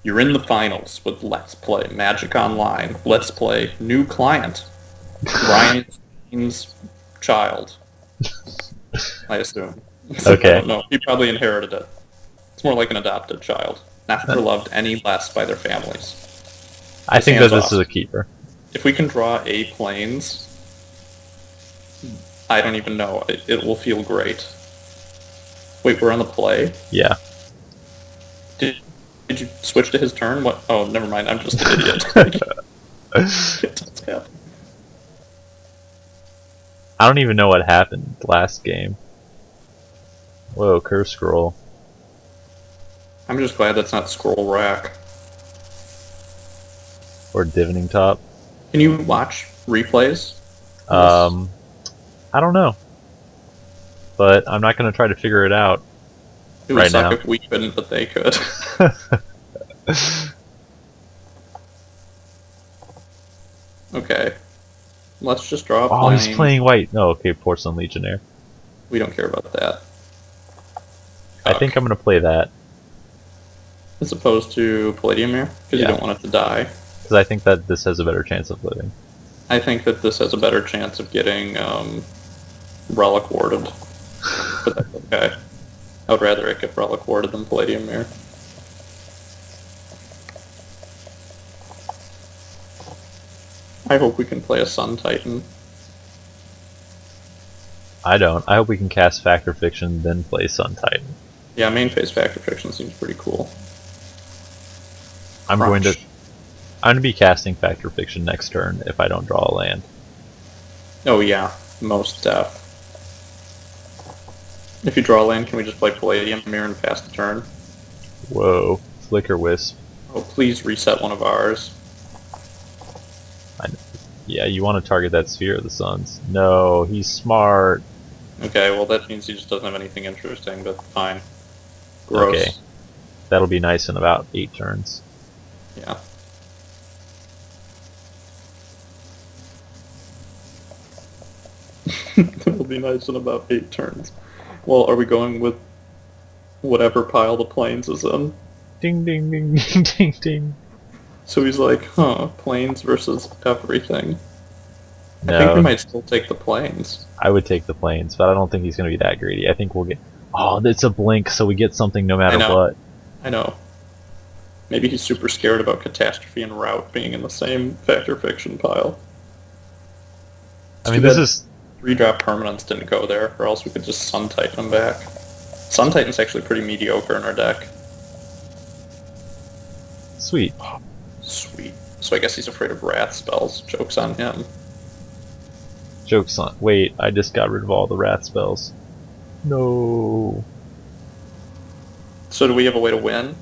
You're in the finals with Let's Play Magic Online. Let's Play new client. Ryan's child, I assume. I Okay. don't know. He probably inherited it. It's more like an adopted child. Never loved any less by their families. I This think that hand's this is awesome. a keeper. If we can draw A planes, I don't even know. It will feel great. Wait, we're on the play? Yeah. Did, did you switch to his turn? What? Oh, never mind. I'm just an idiot. Yeah. I don't even know what happened last game. Whoa, curse scroll. I'm just glad that's not scroll rack. Or divining top. Can you watch replays? I don't know. But I'm not going to try to figure it out It would right suck now. if we couldn't, but they could. Okay. Let's just draw a Oh, plane. he's playing white. No, okay, Porcelain Legionnaire. We don't care about that. I think I'm going to play that. As opposed to Palladium Mirror, because you Yeah. don't want it to die. Because I think that this has a better chance of living. I think that this has a better chance of getting Relic Warded. But that's okay. I would rather it get Relic Warded than Palladium Mirror. I hope we can play a Sun Titan. I don't. I hope we can cast Factor Fiction, then play Sun Titan. Yeah, main phase Factor Fiction seems pretty cool. I'm going to be casting Factor Fiction next turn if I don't draw a land. Oh yeah, most def. If you draw a land, can we just play Palladium Mirror and pass the turn? Whoa. Flicker Wisp. Oh, please reset one of ours. Yeah, you want to target that Sphere of the Suns. No, he's smart. Okay, well that means he just doesn't have anything interesting, but fine. Gross. Okay. That'll be nice in about 8 turns. Yeah. It'll be nice in about 8 turns. Well, are we going with whatever pile the planes is in? Ding ding ding ding ding ding. So he's like, huh, planes versus everything. No, I think we might still take the planes. I would take the planes, but I don't think he's going to be that greedy. I think we'll get... Oh, it's a blink, so we get something no matter what. I know. Maybe he's super scared about Catastrophe and Rout being in the same Factor Fiction pile. I mean, this is... 3-drop permanents didn't go there, or else we could just Sun Titan him back. Sun Titan's actually pretty mediocre in our deck. Sweet. Sweet. So I guess he's afraid of Wrath spells. Joke's on him. Joke's on... Wait, I just got rid of all the Wrath spells. No. So do we have a way to win?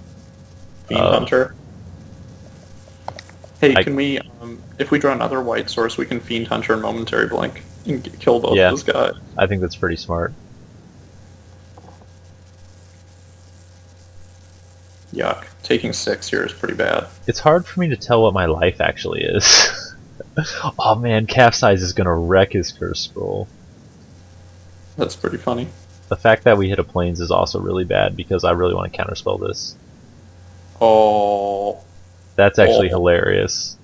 Fiend Hunter? Hey, can we, if we draw another white source, we can Fiend Hunter and Momentary Blink and kill both of those guys. I think that's pretty smart. Yuck. Taking 6 here is pretty bad. It's hard for me to tell what my life actually is. Oh man, Capsize is gonna wreck his Curse Scroll. That's pretty funny. The fact that we hit a Plains is also really bad because I really want to counterspell this. Oh. That's actually hilarious.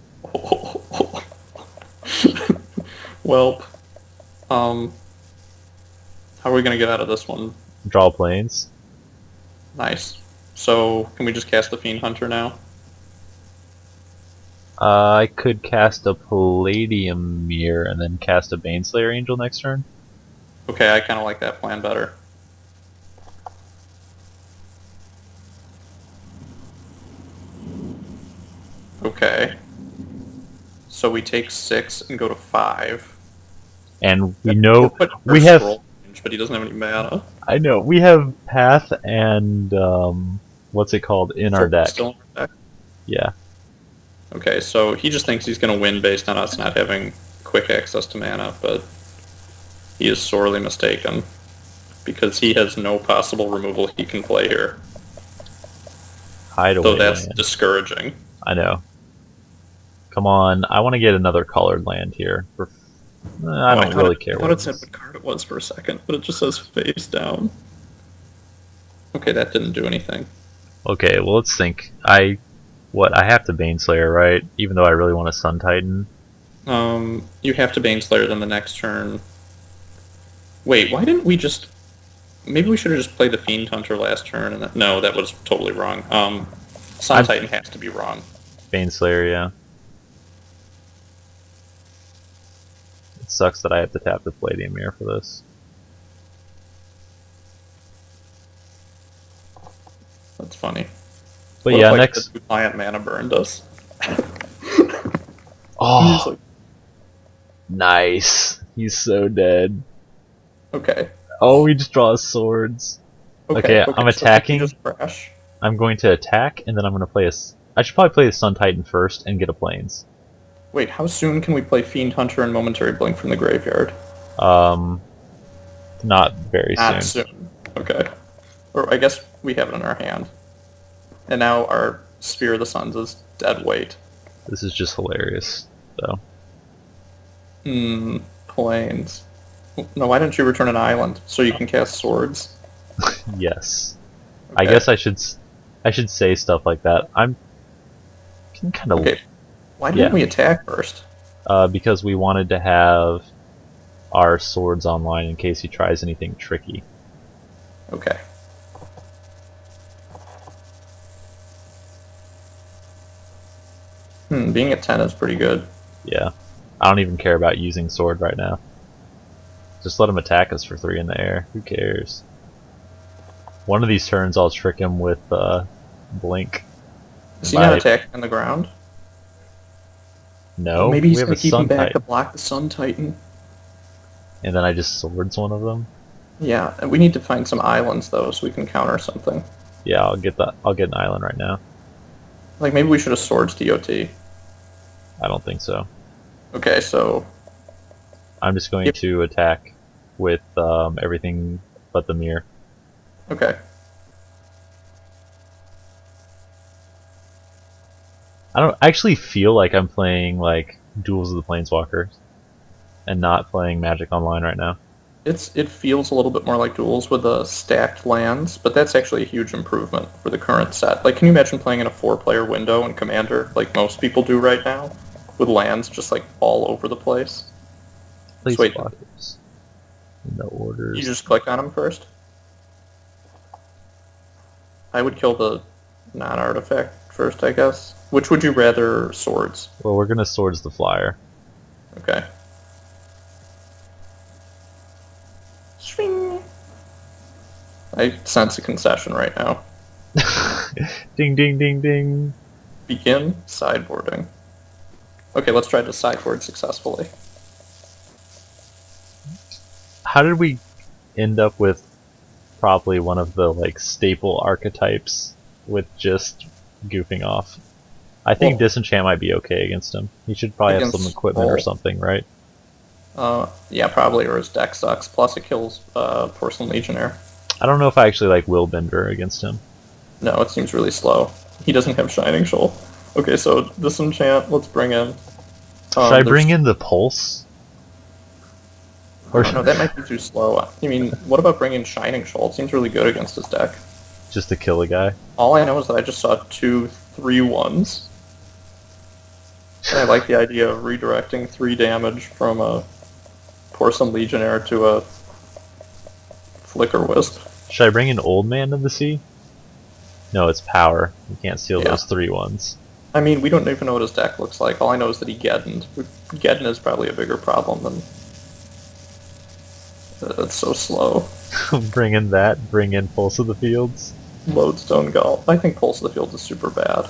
Well, how are we gonna get out of this one? Draw Plains. Nice. So, can we just cast the Fiend Hunter now? I could cast a Palladium Mirror and then cast a Baneslayer Angel next turn. Okay, I kind of like that plan better. Okay. So we take 6 and go to 5. And we know we have... have... But he doesn't have any mana. I know, we have Path and... what's it called? In our deck. Still in our deck? Yeah. Okay, so he just thinks he's going to win based on us not having quick access to mana, but he is sorely mistaken. Because he has no possible removal he can play here. Hideaway. So that's land. discouraging. I know. Come on, I want to get another colored land here. I don't really care I what thought it said what card it was for a second, but it just says face down. Okay, that didn't do anything. Okay, well let's think. I What, I have to Baneslayer, right? Even though I really want a Sun Titan. You have to Baneslayer then the next turn. Wait, why didn't we just... Maybe we should have just played the Fiend Hunter last turn. And no, that was totally wrong. Sun Titan has to be wrong. Baneslayer, yeah. It sucks that I have to tap the Palladium Mirror for this. That's funny. But what yeah, if, like, next... the Defiant Mana Burn does? Oh, Like, nice. He's so dead. okay. Oh, he just draws swords. Okay, I'm attacking. So just crash. I'm going to attack, and then I'm going to play a... I should probably play the Sun Titan first and get a Plains. Wait, how soon can we play Fiend Hunter and Momentary Blink from the graveyard? Not very Not soon. soon. Okay. Or I guess we have it in our hand. And now our Spear of the Suns is dead weight. This is just hilarious, though. Plains. No, why didn't you return an island so you can cast swords? Yes. Okay. I guess I should say stuff like that. I'm kind of... Okay. Why didn't we attack first? Because we wanted to have our swords online in case he tries anything tricky. Okay. Being at 10 is pretty good. Yeah. I don't even care about using sword right now. Just let him attack us for 3 in the air. Who cares? One of these turns I'll trick him with Blink. Is he not attacking on the ground? No, maybe he's we have going a to keep him Sun back to Titan. block the Sun Titan. And then I just swords one of them. Yeah, and we need to find some islands though, so we can counter something. Yeah, I'll get an island right now. Like maybe we should have swords DOT. I don't think so. Okay, so I'm just going to attack with everything but the mirror. okay. I actually feel like I'm playing like Duels of the Planeswalkers and not playing Magic Online right now. It feels a little bit more like duels with the stacked lands, but that's actually a huge improvement for the current set. Like, can you imagine playing in a 4-player window in Commander, like most people do right now, with lands just like all over the place? Planeswalkers. In the orders. You just click on them first? I would kill the non-artifact first, I guess. Which would you rather, swords? Well, we're gonna swords the flyer. Okay. Swing. I sense a concession right now. Ding ding ding ding. Begin sideboarding. Okay, let's try to sideboard successfully. How did we end up with probably one of the like staple archetypes with just goofing off? I think Disenchant might be okay against him. He should probably have some equipment or something, right? Yeah, probably, or his deck sucks. Plus, it kills Porcelain Legionnaire. I don't know if I actually like Willbender against him. No, it seems really slow. He doesn't have Shining Shoal. Okay, so Disenchant, let's bring in. Should I bring in the Pulse? Or no, that might be too slow. I mean, what about bringing Shining Shoal? It seems really good against his deck. Just to kill a guy? All I know is that I just saw 2 3/1s. And I like the idea of redirecting 3 damage from a Porcelain Legionnaire to a Flicker Wisp. Should I bring in Old Man of the Sea? No, it's power. You can't steal those 3/1s. I mean, we don't even know what his deck looks like. All I know is that he Geddened. Gedden is probably a bigger problem than... It's so slow. Bring in that. Bring in Pulse of the Fields. Lodestone Gull. I think Pulse of the Fields is super bad.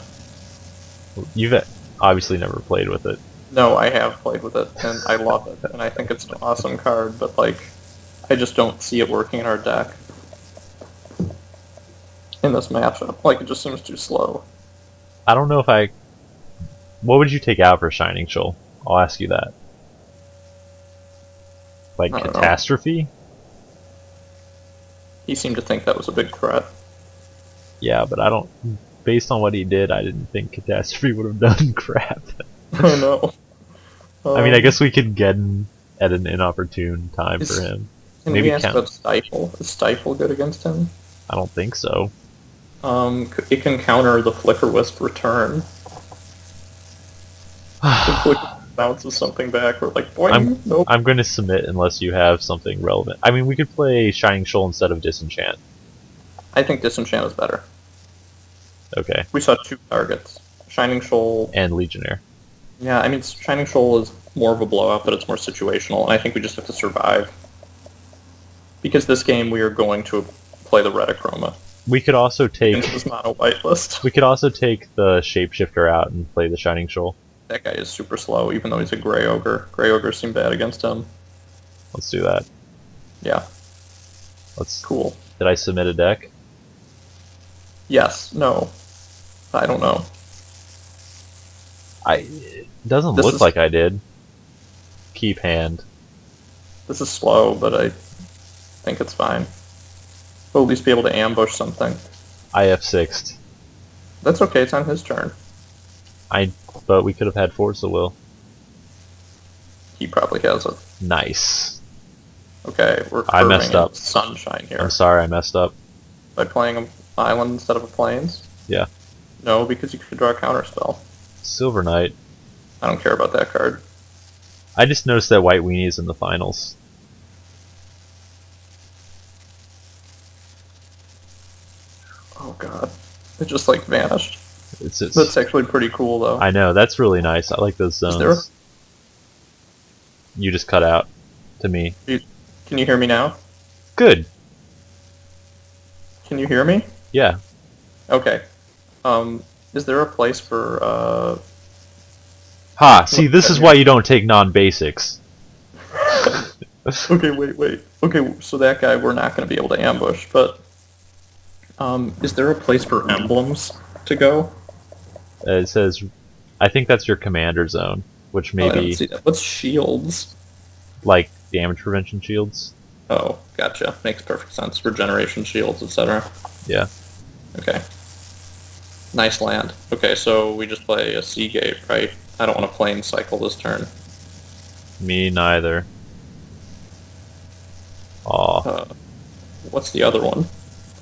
You've obviously never played with it. No, I have played with it, and I love it, and I think it's an awesome card, but, like, I just don't see it working in our deck. In this matchup. Like, it just seems too slow. I don't know if I... What would you take out for Shining Shoal? I'll ask you that. Like, Catastrophe? He seemed to think that was a big threat. Yeah, but I don't... Based on what he did, I didn't think Catastrophe would have done crap. Oh no. I mean, I guess we could get him at an inopportune time for him. Can we ask about Stifle? Is Stifle good against him? I don't think so. It can counter the Flicker Wisp return. Hopefully it bounces something back. We're like, I'm boing, nope. I'm going to submit unless you have something relevant. I mean, we could play Shining Shoal instead of Disenchant. I think Disenchant is better. Okay, We saw 2 targets. Shining Shoal. and Legionnaire. Yeah, I mean, Shining Shoal is more of a blowout, but it's more situational, and I think we just have to survive. Because this game we are going to play the Retachroma We could also take into this mono white list. we could also take the Shapeshifter out and play the Shining Shoal. That guy is super slow, even though he's a Grey Ogre. Grey Ogres seem bad against him. Let's do that. Yeah, Let's. cool. Did I submit a deck? Yes, no. I don't know. It doesn't This look is- like I did. Keep hand. This is slow, but I think it's fine. We'll at least be able to ambush something. I F6'd. That's okay, it's on his turn. But we could have had Forza Will. He probably has it. Nice. Okay, we're I messed curving up. in sunshine here. I'm sorry, I messed up. By playing an island instead of a plains? Yeah. No, because you could draw a counterspell. Silver Knight. I don't care about that card. I just noticed that White Weenie is in the finals. Oh god. It just like vanished. It's That's actually pretty cool though. I know, that's really nice. I like those zones. there- You just cut out to me. Can you hear me now? Good. Can you hear me? Yeah. Okay. Is there a place for Ha! See, this is why you don't take non-basics. Okay, wait. Okay, so that guy we're not going to be able to ambush, but is there a place for emblems to go? It says, I think that's your commander zone, which may Oh, I don't be see that. What's shields? like damage prevention shields. Oh, gotcha. Makes perfect sense. Regeneration shields, etc. Yeah. Okay. Nice land. Okay, so we just play a Seagate, right? I don't want to plane cycle this turn. Me neither. Aw. What's the other one?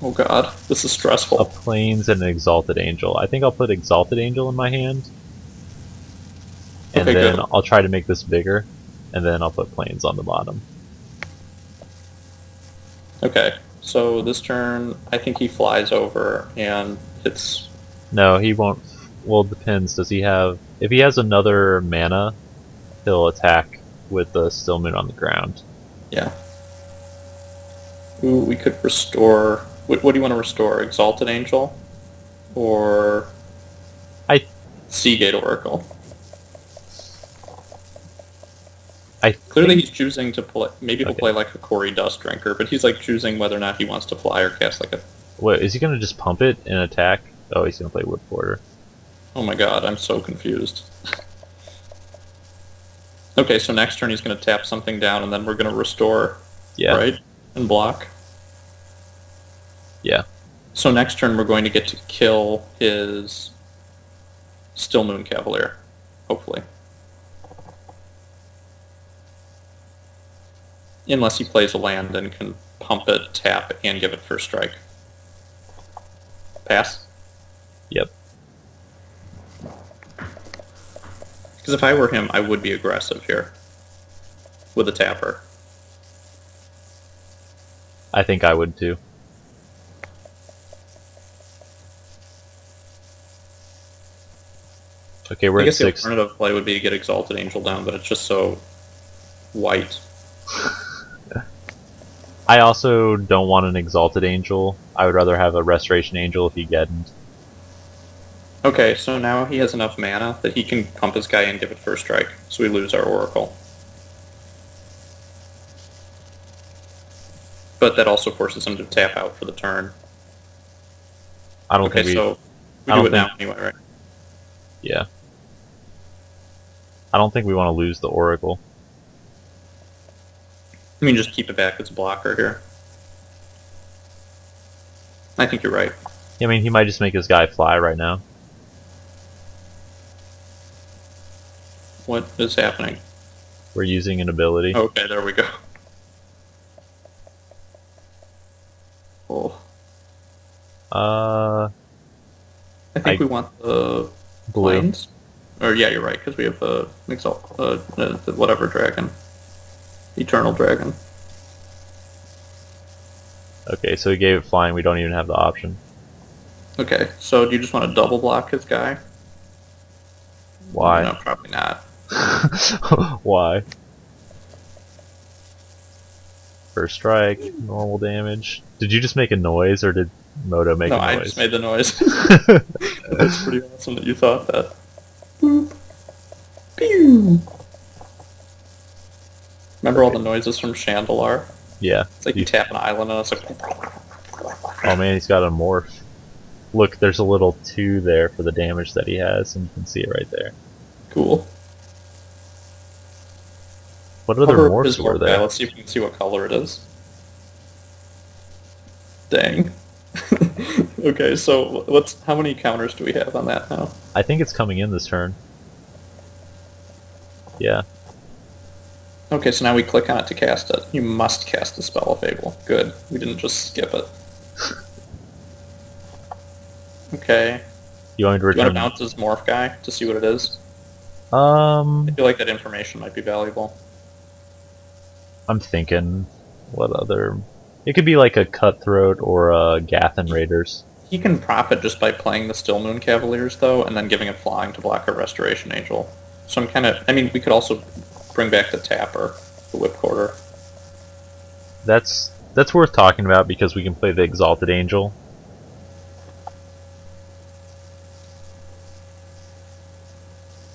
Oh god, this is A stressful. Plains and an Exalted Angel. I think I'll put Exalted Angel in my hand. And Okay, then good. I'll try to make this bigger. And then I'll put Plains on the bottom. Okay, so this turn, I think he flies over and hits. No, he won't. Well, it depends. Does he have... If he has another mana, he'll attack with the Still Moon on the ground. Yeah. Ooh, we could restore. What do you want to restore? Exalted Angel? Or. Seagate Oracle? Clearly he's choosing to play. Maybe he'll play like a Corey Dust Drinker, but he's like choosing whether or not he wants to fly or cast like a. What, is he going to just pump it and attack? Oh, he's going to play Wood Porter. Oh my god, I'm so confused. Okay, so next turn he's going to tap something down and then we're going to restore. Yeah. Right? And block. Yeah. So next turn we're going to get to kill his Still Moon Cavalier. Hopefully. Unless he plays a land and can pump it, tap, and give it first strike. Pass? Yep. Because if I were him, I would be aggressive here. With a tapper. I think I would too. Okay, we're I at guess the 6. alternative play would be to get Exalted Angel down, but it's just so white. I also don't want an Exalted Angel. I would rather have a Restoration Angel if he geddened. Okay, so now he has enough mana that he can pump his guy and give it first strike, so we lose our Oracle. But that also forces him to tap out for the turn. I don't Okay, think we... so we I do don't it now anyway, right? Yeah. I don't think we want to lose the Oracle. I mean, just keep it back as a blocker here. I think you're right. I mean, he might just make his guy fly right now. What is happening? We're using an ability. Okay, there we go. Oh, Uh, I think we want the blue. planes. Or yeah, you're right, because we have whatever dragon, eternal dragon. Okay, so he gave it flying. We don't even have the option. Okay, so do you just want to double block his guy? Why? No, probably not. Why? First strike, normal damage. Did you just make a noise, or did Moto make No, a noise? I just made the noise. That's pretty awesome that you thought that. Boop. Pew. Remember all the noises from Chandelar? Yeah. It's like you tap an island and it's like... Oh man, he's got a morph. Look, there's a little 2 there for the damage that he has, and you can see it right there. Cool. What other Cover morphs his were morph guy. there? Let's see if we can see what color it is. Dang. Okay, so how many counters do we have on that now? I think it's coming in this turn. Yeah. Okay, so now we click on it to cast it. You must cast the spell of Fable. Good. We didn't just skip it. Okay. You want me to Do you want return? to bounce his morph guy to see what it is? Um, I feel like that information might be valuable. I'm thinking, what other? It could be like a Cutthroat or a Gathan Raiders. He can profit just by playing the Still Moon Cavaliers, though, and then giving it flying to block a Restoration Angel. So I'm kind of... I mean, we could also bring back the Tapper, the Whipcorder. That's worth talking about because we can play the Exalted Angel.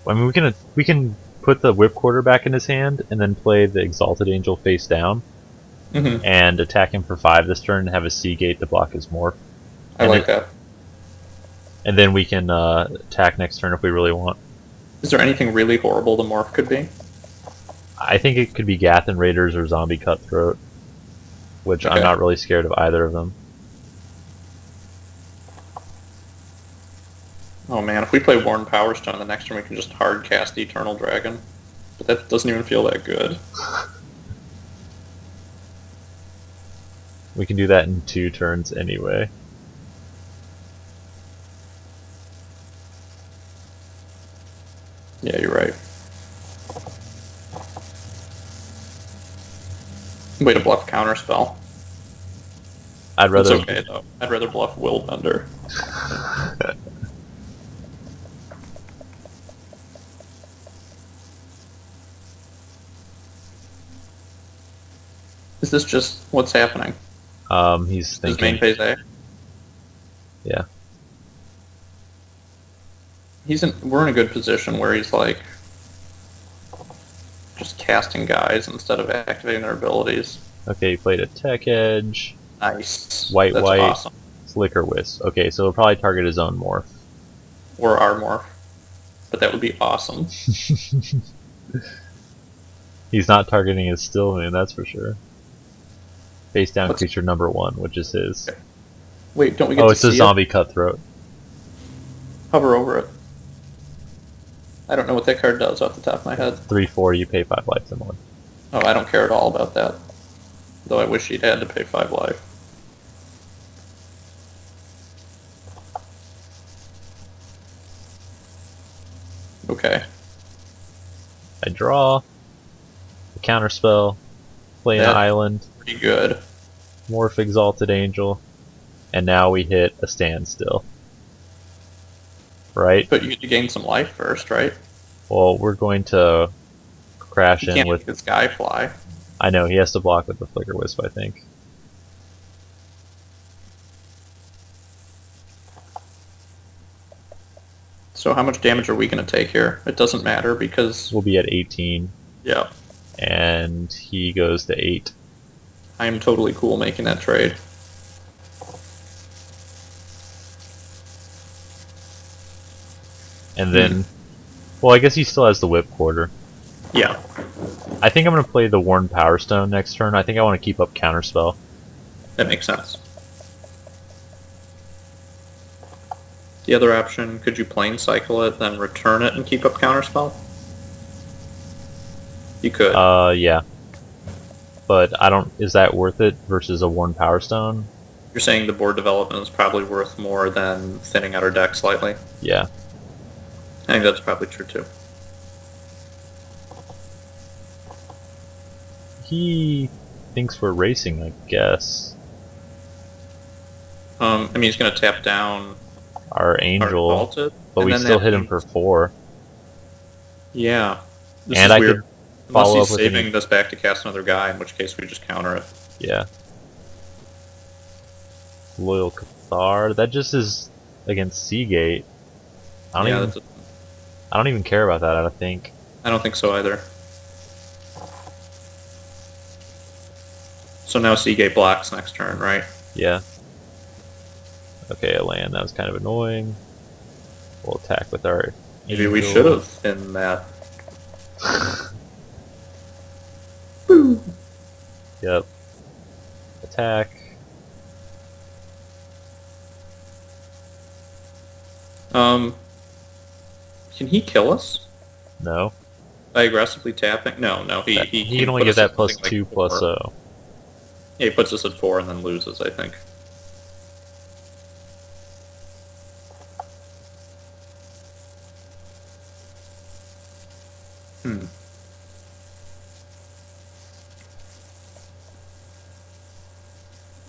I mean, we can put the Whipcorder back in his hand and then play the Exalted Angel face down and attack him for 5 this turn and have a Seagate to block his morph. I like that. And then we can attack next turn if we really want. Is there anything really horrible the morph could be? I think it could be Gathan Raiders or Zombie Cutthroat, which I'm not really scared of either of them. Oh man, if we play Worn Power Stone the next turn, we can just hard cast the Eternal Dragon. But that doesn't even feel that good. We can do that in 2 turns anyway. Yeah, you're right. Way to bluff Counterspell. I'd rather. It's okay though. I'd rather bluff Willbender. Is this just what's happening? He's His thinking. main phase A? Yeah. We're in a good position where he's like just casting guys instead of activating their abilities. Okay, he played a Tech Edge. Nice. White, That's white. awesome. Flicker Wisp. Okay, so he'll probably target his own morph. Or our morph. But that would be awesome. He's not targeting his Still Moon, that's for sure. Face down What's... creature number 1, which is his. Okay. Wait, don't we get to it's a see Zombie it? Cutthroat. Hover over it. I don't know what that card does off the top of my head. 3/4, you pay 5 life and 1. Oh, I don't care at all about that. Though I wish he'd had to pay 5 life. Okay. I draw. A counterspell. Play an island. Pretty good. Morph Exalted Angel. And now we hit a standstill. Right? But you get to gain some life first, right? Well, we're going to crash You in can't with... make this guy fly. I know, he has to block with the Flicker Wisp, I think. So how much damage are we going to take here? It doesn't matter because... We'll be at 18. Yeah. And he goes to 8. I am totally cool making that trade. And then... Well, I guess he still has the Whipcorder. Yeah. I think I'm going to play the Worn Power Stone next turn. I think I want to keep up Counterspell. That makes sense. The other option, could you Plane Cycle it, then return it and keep up Counterspell? You could. Yeah. But I don't... Is that worth it versus a Worn Power Stone? You're saying the board development is probably worth more than thinning out our deck slightly? Yeah. I think that's probably true too. He thinks we're racing, I guess. I mean, he's going to tap down Our our angel, vaulted, but and we then still that hit him for means- 4. Yeah. This And is I weird. could Unless follow he's up with saving any. this back to cast another guy, in which case we just counter it. Yeah. Loyal Cathar. That just is against Seagate. I don't even care about that. I think. I don't think so either. So now Seagate blocks next turn, right? Yeah. Okay, a land. That was kind of annoying. We'll attack with our. Maybe we angel. should have in that. Yep. Attack. Can he kill us No. by aggressively tapping? No, he He can only put get us that at plus something 2 like plus 4. 0. Yeah, he puts us at 4 and then loses, I think. Hmm.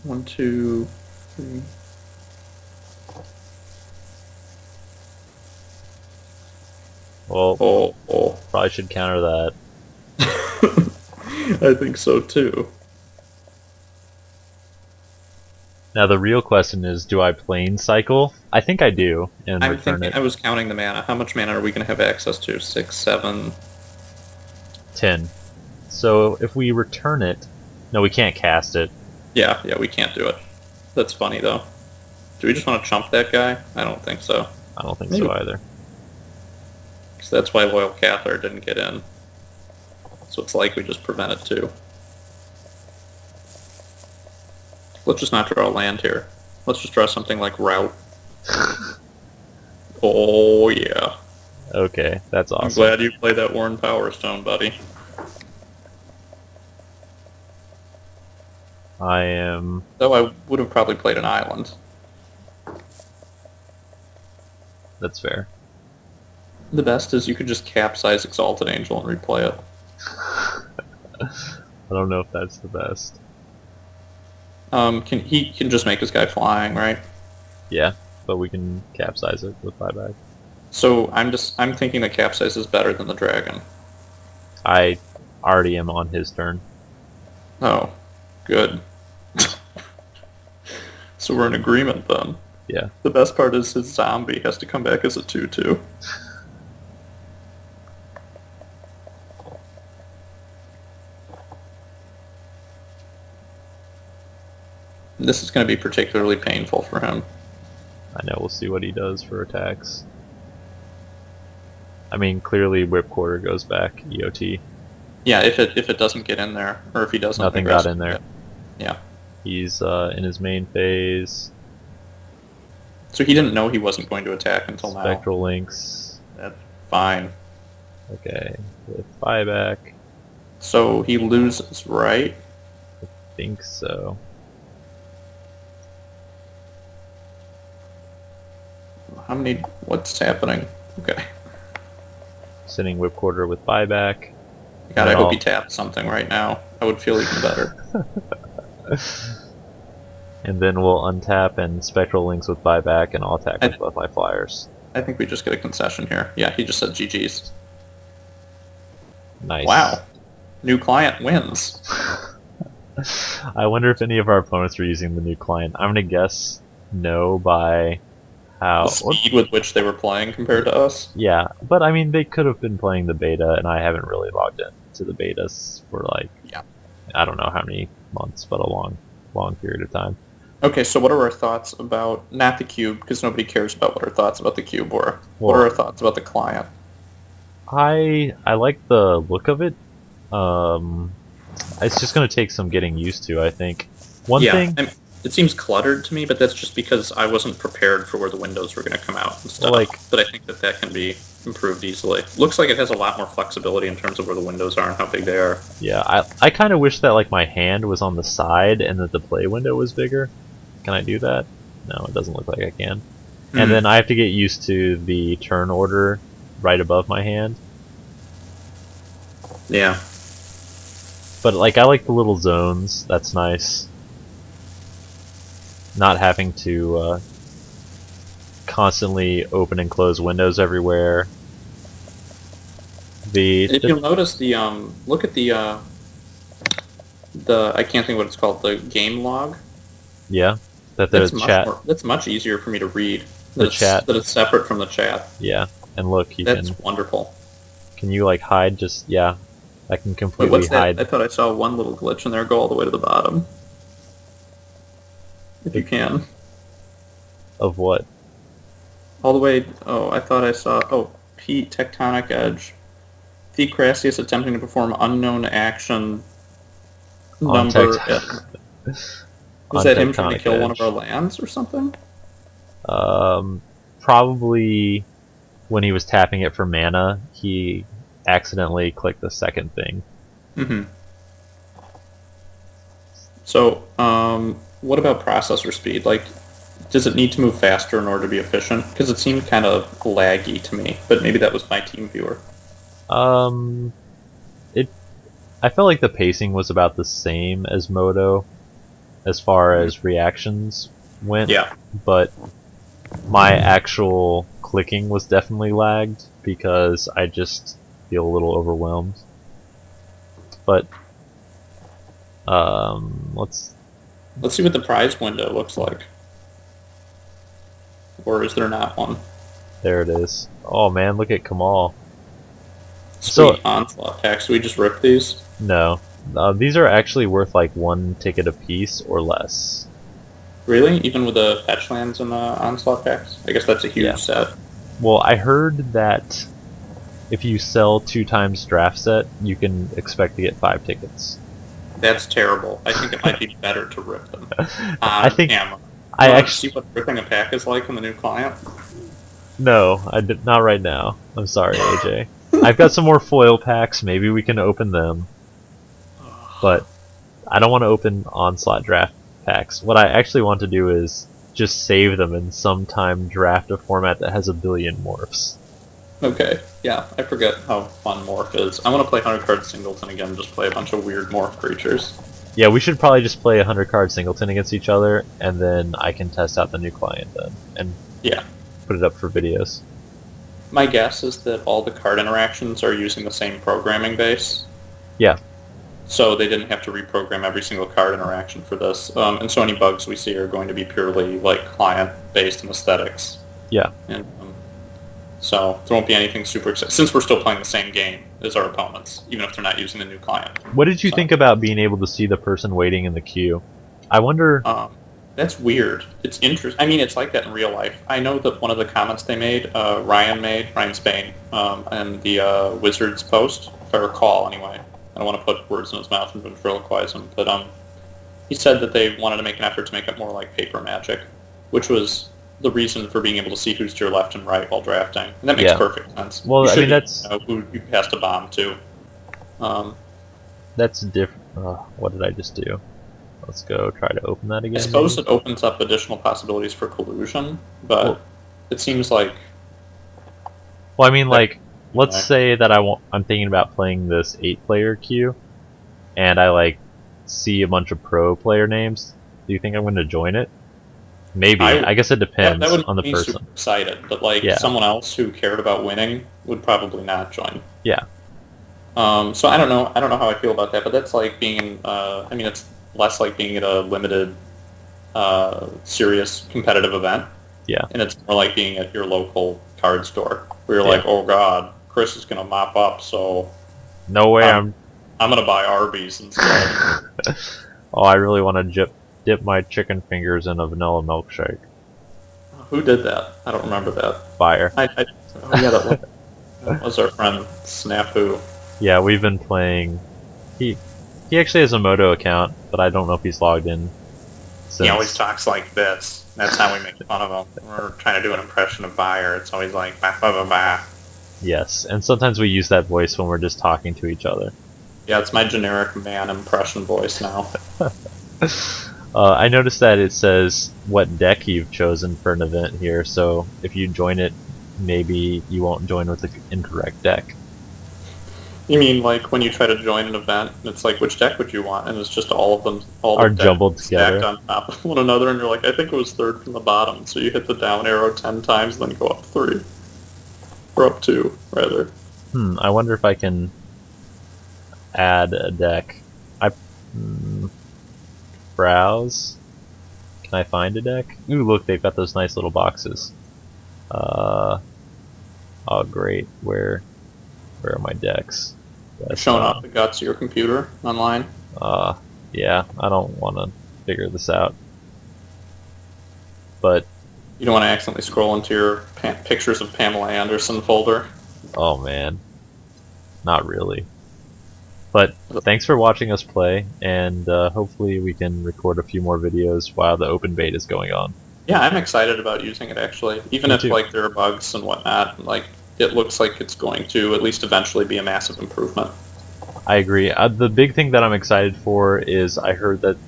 One, two, three. Well, Oh. probably should counter that. I think so too. Now the real question is, do I plane cycle? I think I do, and I'm return thinking. it I was counting the mana. How much mana are we going to have access to? 6, 7. 10. So if we return it, no, we can't cast it. Yeah, we can't do it. That's funny though. Do we just want to chump that guy? I don't think so. I don't think Maybe. so either. So that's why Loyal Cathar didn't get in. So it's like we just prevent it too. Let's just not draw a land here. Let's just draw something like Route. Oh yeah. Okay, that's I'm awesome. glad you played that Worn Power Stone, buddy. I am. Though I would have probably played an island. That's fair. The best is you could just capsize Exalted Angel and replay it. I don't know if that's the best. He can just make his guy flying, right? Yeah, but we can capsize it with buyback. So I'm thinking that capsize is better than the dragon. I already am on his turn. Oh, good. So we're in agreement then. Yeah. The best part is his zombie has to come back as a 2/2. This is going to be particularly painful for him. I know, we'll see what he does for attacks. I mean, clearly Whip Quarter goes back, EOT. Yeah, if it doesn't get in there, or if he doesn't. Nothing got in there. Yeah. He's in his main phase. So he didn't know he wasn't going to attack until now. Spectral Links. That's fine. Okay, with buyback. So he loses, right? I think so. How many? What's happening? Okay. Sending Whip Quarter with buyback. God, I No. hope he tapped something right now. I would feel even better. And then we'll untap and Spectral Links with buyback, and I'll attack I- with both my flyers. I think we just get a concession here. Yeah, he just said GG's. Nice. Wow. New client wins. I wonder if any of our opponents are using the new client. I'm gonna guess no by how. The speed with which they were playing compared to us. Yeah, but I mean, they could have been playing the beta, and I haven't really logged into the betas for Yeah. I don't know how many months, but a long period of time. Okay, so what are our thoughts about, not the cube, because nobody cares about what our thoughts about the cube were. What Well- are our thoughts about the client? I like the look of it. It's just gonna take some getting used to, I think. One thing, I mean, it seems cluttered to me, but that's just because I wasn't prepared for where the windows were going to come out and stuff. But I think that can be improved easily. Looks like it has a lot more flexibility in terms of where the windows are and how big they are. yeah, I kind of wish that like my hand was on the side and that the play window was bigger. Can I do that? No, it doesn't look like I can. And then I have to get used to the turn order right above my hand. Yeah. But like I like the little zones. That's nice. Not having to constantly open and close windows everywhere. If you'll notice look at the I can't think what it's called, the game log. yeah, that the chat, That's much easier for me to read. the chat, That it's separate from the chat. yeah. And look, you That's can wonderful. you like hide? Just yeah, I can Wait, completely what's that? hide I thought I saw one little glitch in there. Go all the way to the bottom, if you can. of what. All the way. Oh, I thought I saw. Oh, Pete Tectonic Edge. Theocrastius attempting to perform unknown action On number. Was on that him trying to Tectonic kill one of Edge. our lands or something? Probably when he was tapping it for mana, he accidentally clicked the second thing. Mm-hmm. So, what about processor speed? Like, does it need to move faster in order to be efficient? Because it seemed kind of laggy to me, but maybe that was my team viewer. It. I felt like the pacing was about the same as Moto, as far as reactions went. Yeah. But my actual clicking was definitely lagged because I just feel a little overwhelmed. But let's see what the prize window looks like. Or is there not one? There it is. Oh man, look at Kamal. Sweet onslaught packs. We just rip these? No. These are actually worth like 1 ticket a piece or less. Really? Even with the fetch lands and the onslaught packs? I guess that's a huge set. Well, I heard that if you sell 2 times draft set, you can expect to get 5 tickets. That's terrible. I think it might be better to rip them. I think camera. I actually see what ripping a pack is like on the new client. No, I did not right now. I'm sorry, AJ. I've got some more foil packs. Maybe we can open them. But I don't want to open onslaught draft packs. What I actually want to do is just save them and sometime draft a format that has a billion morphs. Okay, yeah, I forget how fun morph is. I want to play 100 card singleton again, just play a bunch of weird morph creatures. Yeah, we should probably just play 100 card singleton against each other, and then I can test out the new client then, and yeah, put it up for videos. My guess is that all the card interactions are using the same programming base. Yeah. So they didn't have to reprogram every single card interaction for this. And so any bugs we see are going to be purely like client-based and aesthetics. Yeah. And so there won't be anything super exciting, since we're still playing the same game as our opponents, even if they're not using the new client. What did you think about being able to see the person waiting in the queue? I wonder... That's weird. It's interesting. I mean, it's like that in real life. I know that one of the comments they made, Ryan Spain, and the Wizards post, if I recall anyway. I don't want to put words in his mouth and ventriloquize him, but he said that they wanted to make an effort to make it more like paper Magic, which was the reason for being able to see who's to your left and right while drafting. And that makes perfect sense. Well, I mean, that's... know who you passed a bomb to. That's different. What did I just do? Let's go try to open that again. I suppose it opens up additional possibilities for collusion, but it seems like... Well, I mean, like, let's say that I'm thinking about playing this 8-player queue, and I, like, see a bunch of pro player names. Do you think I'm going to join it? Maybe. I guess it depends on the person. Super excited, but, like, someone else who cared about winning would probably not join. Yeah. So I don't know how I feel about that, but that's like being in, I mean, it's less like being at a limited, serious competitive event. Yeah. And it's more like being at your local card store, where you're like, oh god, Chris is going to mop up, so... No way, I'm going to buy Arby's instead. Oh, I really want to dip my chicken fingers in a vanilla milkshake. Who did that? I don't remember that. Fire. Oh yeah, that was our friend Snafu. Yeah, we've been playing... He actually has a Moto account, but I don't know if he's logged in since. He always talks like this. That's how we make fun of him. We're trying to do an impression of Bayer. It's always like, bah, bah, bah, bah. Yes, and sometimes we use that voice when we're just talking to each other. Yeah, it's my generic man impression voice now. I noticed that it says what deck you've chosen for an event here, so if you join it maybe you won't join with the incorrect deck. You mean like when you try to join an event, and it's like, which deck would you want? And it's just all of them, all Are the decks jumbled stacked together. on top of one another, and you're like, I think it was third from the bottom. So you hit the down arrow 10 times, then go up 3. Or up 2, rather. I wonder if I can add a deck. Browse. Can I find a deck? Ooh, look, they've got those nice little boxes. Oh, great. Where are my decks? You're showing off the guts of your computer online. Yeah, I don't want to figure this out. But You don't want to accidentally scroll into your pictures of Pamela Anderson folder. oh man, not really. But thanks for watching us play, and hopefully we can record a few more videos while the open beta is going on. Yeah, I'm excited about using it actually. Even Me if too. like there are bugs and whatnot, like it looks like it's going to at least eventually be a massive improvement. I agree. The big thing that I'm excited for is I heard that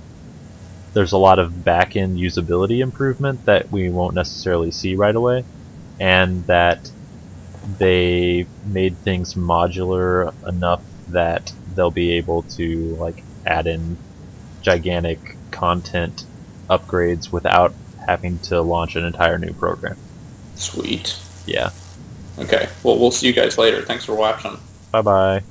there's a lot of back-end usability improvement that we won't necessarily see right away, and that they made things modular enough that they'll be able to like add in gigantic content upgrades without having to launch an entire new program. Sweet. Yeah. Okay, well, we'll see you guys later. Thanks for watching. Bye bye.